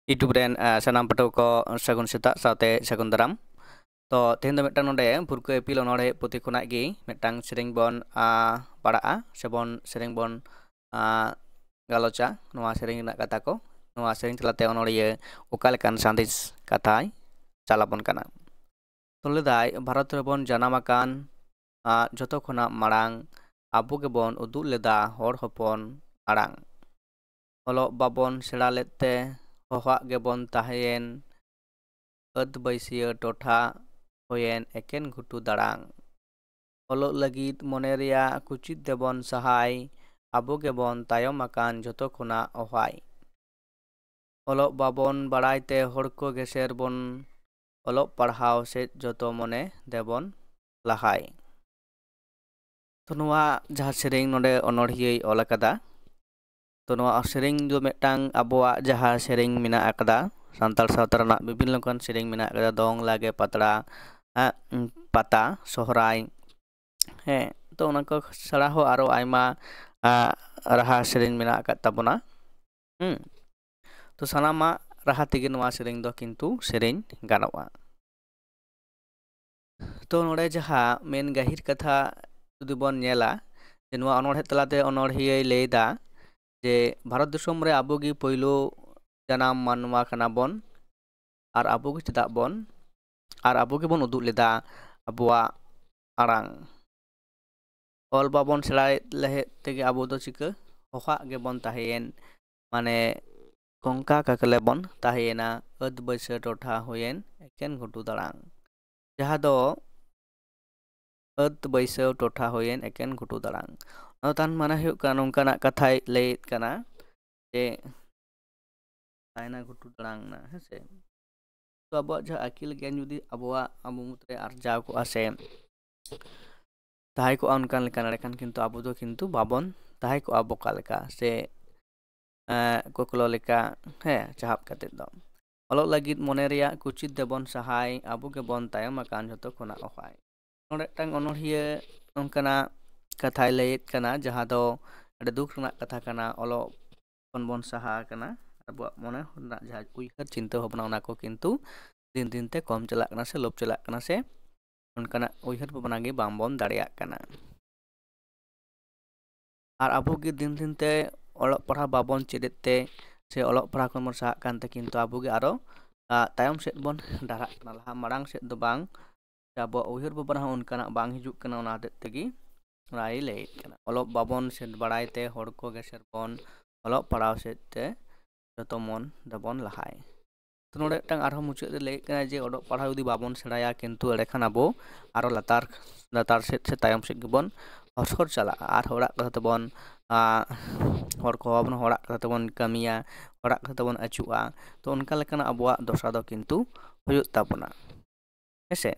YouTube ren sanam pato ko sagun seta saute sagun daram to tehen do metang nonde purko epil onore puti khunak gi metang sering bon paraa sebon sering bon galocha noa sering nak kata ko noa sering telate onore ye okalekan sandis katai calabon kana toledai bharat rebon janamakan joto khona marang abu ke bon udul leda hor hopon arang olo babon sera lette hohak gebon tahen ᱟᱹᱫ ᱵᱟᱹᱭᱥᱤᱭᱟᱹ ᱴᱚᱴᱷᱟ ᱦᱩᱭᱮᱱ ᱮᱠᱮᱱ ᱜᱷᱩᱴᱩ ᱫᱟᱲᱟᱝ ᱚᱞᱚᱜ ᱞᱟᱹᱜᱤᱫ ᱢᱚᱱᱮ ᱨᱮᱭᱟᱜ ᱠᱩᱪᱤᱛ ᱫᱮᱵᱚᱱ ᱥᱟᱦᱟᱭ ᱟᱵᱚ ᱜᱮᱵᱚᱱ ᱛᱟᱭᱚᱢ ᱟᱠᱟᱱ ᱡᱚᱛᱚ ᱠᱷᱚᱱᱟᱜ ᱚᱦᱟᱭ ᱚᱞᱚᱜ ᱵᱟᱵᱚᱱ ᱵᱟᱲᱟᱭᱛᱮ ᱦᱚᱲ ᱠᱚ ᱜᱮᱥᱮᱨ ᱵᱚᱱ ᱚᱞᱚᱜ ᱯᱟᱲᱦᱟᱣ ᱥᱮᱫ ᱡᱚᱛᱚ ᱢᱚᱱᱮ ᱫᱮᱵᱚᱱ ᱞᱟᱦᱟᱭ ᱛᱚ ᱱᱚᱣᱟ ᱡᱟᱦᱟᱸ ᱥᱮᱨᱮᱧ ᱱᱚᱰᱮ ᱚᱱᱚᱬᱦᱤᱭᱟᱹᱭ ᱚᱞ ᱟᱠᱟᱫᱟ ᱛᱚ ᱱᱚᱣᱟ ᱥᱮᱨᱮᱧ ᱫᱚ ᱢᱤᱫᱴᱟᱝ ᱟᱵᱚᱣᱟᱜ ᱡᱟᱦᱟᱸ ᱥᱮᱨᱮᱧ ᱢᱮᱱᱟᱜ ᱟᱠᱟᱫᱟ ᱥᱟᱱᱛᱟᱲ ᱥᱟᱶᱛᱟ ᱨᱮᱱᱟᱜ ᱵᱤᱵᱷᱤᱱᱱᱚ ᱞᱮᱠᱟᱱ ᱥᱮᱨᱮᱧ ᱢᱮᱱᱟᱜ ᱟᱠᱟᱫᱟ ᱫᱚᱝ ᱞᱟᱜᱽᱲᱮ ᱯᱟᱛᱲᱟ ᱯᱟᱛᱟ ᱥᱚᱦᱨᱟᱭ ᱦᱮᱸ ᱛᱚ ᱚᱱᱟ ᱠᱚ ᱪᱷᱟᱲᱟ ᱦᱚᱸ ᱟᱨᱚ ᱟᱭᱢᱟ ᱨᱟᱦᱟ ᱥᱮᱨᱮᱧ ᱢᱮᱱᱟᱜ ᱟᱠᱟᱫ ᱛᱟᱵᱚᱱᱟ ᱛᱚ ᱥᱟᱱᱟᱢᱟᱜ ᱨᱟᱦᱟ ᱛᱮᱜᱮ ᱱᱚᱣᱟ ᱥᱮᱨᱮᱧ ᱫᱚ ᱠᱤᱱᱛᱩ ᱥᱮᱨᱮᱧ ᱜᱟᱱᱚᱜᱼᱟ ᱛᱚ ᱱᱚᱰᱮ ᱡᱟᱦᱟᱸ ᱢᱮᱱ ᱜᱟᱹᱦᱤᱨ ᱠᱟᱛᱷᱟ ᱡᱩᱫᱤ ᱵᱚᱱ ᱧᱮᱞᱟ ᱡᱮ ᱱᱚᱣᱟ ᱚᱱᱚᱬᱦᱮ ᱛᱟᱞᱟᱛᱮ ᱚᱱᱚᱬᱦᱤᱭᱟᱹᱭ ᱞᱟᱹᱭᱫᱟ ᱡᱮ ᱵᱷᱟᱨᱚᱛ ᱫᱤᱥᱚᱢ ᱨᱮ ᱟᱵᱚ ᱜᱮ ᱯᱳᱭᱞᱳ ᱡᱟᱱᱟᱢ ᱢᱟᱱᱣᱟ ᱠᱟᱱᱟ ᱵᱚᱱ ᱟᱨ ᱟᱵᱚ ᱜᱮ ᱪᱮᱫᱟᱜ ᱵᱚᱱ ᱟᱨ ᱟᱵᱚ ᱜᱮᱵᱚᱱ ᱩᱫᱩᱜ ᱞᱮᱫᱟ ᱟᱵᱚᱣᱟᱜ ᱟᱲᱟᱝ ᱚᱞ ᱵᱟᱵᱚᱱ ᱥᱮᱬᱟᱭ ᱞᱟᱹᱜᱤᱫ ᱛᱮᱜᱮ ᱟᱵᱚ ᱫᱚ ᱪᱤᱠᱟᱹ ᱦᱚᱦᱟᱜ ᱜᱮᱵᱚᱱ ᱛᱟᱦᱮᱸᱭᱮᱱ ᱢᱟᱱᱮ ᱠᱚᱝᱠᱟ ᱠᱟᱠᱞᱮ ᱵᱚᱱ ᱛᱟᱦᱮᱸᱭᱮᱱᱟ ᱟᱹᱫ ᱵᱟᱹᱭᱥᱟᱹ ᱴᱚᱴᱷᱟ ᱦᱩᱭᱮᱱ ᱮᱠᱮᱱ ᱜᱷᱩᱴᱩ ᱫᱟᱲᱟᱝ ᱡᱟᱦᱟᱸ ᱫᱚ ᱟᱹᱫ ᱵᱟᱹᱭᱥᱟᱹᱣ ᱴᱚᱴᱷᱟ ᱦᱩᱭᱮᱱ ᱮᱠᱮᱱ ᱜᱷᱩᱴᱩ ᱫᱟᱲᱟᱝ ᱛᱟᱱ ᱢᱟᱱᱮ ᱦᱩᱭᱩᱜ ᱠᱟᱱᱟ ᱱᱚᱝᱠᱟᱱᱟᱜ ᱠᱟᱛᱷᱟᱭ ᱞᱟᱹᱭᱮᱫ ᱠᱟᱱᱟ ᱡᱮ ᱛᱟᱭᱱᱟ ᱜᱷᱩᱴᱩ ᱫᱟᱲᱟᱝ ᱱᱟ ᱦᱮᱸᱥᱮ ᱛᱚ ᱟᱵᱚᱣᱟᱜ ᱡᱟᱦᱟᱸ ᱟᱹᱠᱤᱞ ᱜᱮᱭᱟᱱ ᱡᱩᱫᱤ ᱟᱵᱚ ᱢᱩᱫᱽᱨᱮ ᱟᱨᱡᱟᱣ ᱠᱚᱜᱼᱟ ᱥᱮ ᱛᱟᱦᱮᱸ ᱠᱚᱜᱼᱟ ᱚᱱᱠᱟᱱ ᱞᱮᱠᱟ ᱮᱸᱰᱮᱠᱷᱟᱱ ᱠᱤᱱᱛᱩ ᱟᱵᱚ ᱫᱚ ᱠᱤᱱᱛᱩ ᱵᱟᱵᱚᱱ ᱛᱟᱦᱮᱸ ᱠᱚᱜᱼᱟ ᱵᱚᱠᱟ ᱞᱮᱠᱟ ᱥᱮ ᱠᱚᱠᱞᱚ ᱞᱮᱠᱟ ᱦᱮᱸ ᱪᱟᱦᱟᱵ ᱠᱟᱛᱮᱫ ᱫᱚ ᱚᱞᱚᱜ ᱞᱟᱹᱜᱤᱫ ᱢᱚᱱᱮ ᱨᱮᱭᱟᱜ ᱠᱩᱪᱤᱛ ᱫᱮᱵᱚᱱ ᱥᱟᱦᱟᱭ ᱟᱵᱚ ᱜᱮᱵᱚᱱ ᱛᱟᱭᱚᱢ ᱟᱠᱟᱱ ᱡᱚᱛᱚ ᱠᱷᱚᱱᱟᱜ ᱚᱦᱟᱭ ᱱᱚᱰᱮ ᱢᱤᱫᱴᱟᱝ ᱚᱱᱚᱬᱦᱤᱭᱟᱹ ᱱᱚᱝᱠᱟᱱᱟᱜ ᱠᱟᱛᱷᱟᱭ ᱞᱟᱹᱭᱮᱫ ᱠᱟᱱᱟ ᱡᱟᱦᱟᱸ ᱫᱚ ᱟᱹᱰᱤ ᱫᱩᱠ ᱨᱮᱱᱟᱜ ᱠᱟᱛᱷᱟ ᱠᱟᱱᱟ ᱚᱞᱚᱜ ᱠᱷᱚᱱ ᱵᱚᱱ ᱥᱟᱦᱟ ᱟᱠᱟᱱᱟ ᱟᱵᱚᱣᱟᱜ ᱢᱚᱱᱮ ᱨᱮᱱᱟᱜ ᱡᱟᱦᱟᱸ ᱩᱭᱦᱟᱹᱨ ᱪᱤᱱᱛᱟᱹ ᱵᱷᱟᱵᱽᱱᱟ ᱚᱱᱟ ᱠᱚ ᱠᱤᱱᱛᱩ ᱫᱤᱱ ᱫᱤᱱᱛᱮ ᱠᱚᱢ ᱪᱟᱞᱟᱜ ᱠᱟᱱᱟ ᱥᱮ ᱞᱳᱯ ᱪᱟᱞᱟᱜ ᱠᱟᱱᱟ ᱥᱮ ᱚᱱᱠᱟᱱᱟᱜ ᱩᱭᱦᱟᱹᱨ ᱵᱷᱟᱵᱽᱱᱟ ᱜᱮ ᱵᱟᱝᱵᱚᱱ ᱫᱟᱲᱮᱭᱟᱜ ᱠᱟᱱᱟ ᱟᱨ ᱟᱵᱚ ᱜᱮ ᱫᱤᱱ ᱫᱤᱱᱛᱮ ᱚᱞᱚᱜ ᱯᱟᱲᱦᱟᱜ ᱵᱟᱵᱚᱱ ᱪᱮᱫᱮᱫ ᱛᱮ ᱥᱮ ᱚᱞᱚᱜ ᱯᱟᱲᱦᱟᱜ ᱠᱷᱚᱱ ᱵᱚᱱ ᱥᱟᱦᱟᱜ ᱠᱟᱱᱛᱮ ᱠᱤᱱᱛᱩ ᱟᱵᱚ ᱜᱮ ᱟᱨᱚ ᱛᱟᱭᱚᱢ ᱥᱮᱫ ᱵᱚᱱ ᱰᱟᱦᱨᱟᱜ ᱠᱟᱱᱟ ᱞᱟᱦᱟ ᱢᱟᱲᱟᱝ ᱥᱮᱫ ᱫᱚ ᱵᱟᱝ ᱟᱵᱚᱣᱟᱜ ᱩᱭᱦᱟᱹᱨ ᱵᱷᱟᱵᱽᱱᱟ ᱦᱚᱸ ᱚᱱᱠᱟᱱᱟᱜ ᱵᱟᱝ ᱦᱤᱡᱩᱜ ᱠᱟᱱᱟ ᱚᱱᱟ ᱦᱚᱛᱮᱡ ᱛᱮᱜᱮ ᱚᱱᱟᱭ ᱞᱟᱹᱭᱮᱫ ᱠᱟᱱᱟ ᱚᱞᱚᱜ ᱵᱟᱵᱚᱱ ᱥᱮᱫ ᱵᱟᱲᱟᱭᱛᱮ ᱦᱚᱲ ᱠᱚ ᱜᱮᱥᱮᱨ ᱵᱚᱱ ᱚᱞᱚᱜ ᱯᱟᱲᱦᱟᱣ ᱥᱮᱫ ᱛᱮ ᱡᱚᱛᱚ ᱢᱚᱱ ᱫᱚᱵᱚᱱ ᱞᱟᱦᱟᱭ ᱛᱚ ᱱᱚᱰᱮ ᱢᱤᱫᱴᱟᱝ ᱟᱨᱦᱚᱸ ᱢᱩᱪᱟᱹᱫ ᱨᱮ ᱞᱟᱹᱭᱮᱫ ᱠᱟᱱᱟ ᱡᱮ ᱚᱞᱚᱜ ᱯᱟᱲᱦᱟᱣ ᱡᱩᱫᱤ ᱵᱟᱵᱚᱱ ᱥᱮᱬᱟᱭᱟ ᱠᱤᱱᱛᱩ ᱮᱸᱰᱮᱠᱷᱟᱱ ᱟᱵᱚ ᱟᱨᱚ ᱞᱟᱛᱟᱨ ᱥᱮᱫ ᱥᱮ ᱛᱟᱭᱚᱢ ᱥᱮᱫ ᱜᱮᱵᱚᱱ ᱦᱚᱥᱚᱨ ᱪᱟᱞᱟᱜᱼᱟ ᱟᱨ ᱦᱚᱲᱟᱜ ᱠᱟᱛᱷᱟ ᱛᱮᱵᱚᱱ ᱦᱚᱲ ᱠᱚ ᱦᱚᱲᱟᱜ ᱠᱟᱛᱷᱟ ᱛᱮᱵᱚᱱ ᱠᱟᱹᱢᱤᱭᱟ ᱦᱚᱲᱟᱜ ᱠᱟᱛᱷᱟ ᱛᱮᱵᱚᱱ ᱟᱹᱪᱩᱜᱼᱟ ᱛᱚ ᱚᱱᱠᱟ ᱞᱮᱠᱟᱱᱟᱜ ᱟᱵᱚᱣᱟᱜ ᱫᱚᱥᱟ ᱫᱚ ᱠᱤᱱᱛᱩ ᱦᱩᱭᱩᱜ ᱛᱟᱵᱚᱱᱟ ᱦᱮᱸᱥᱮ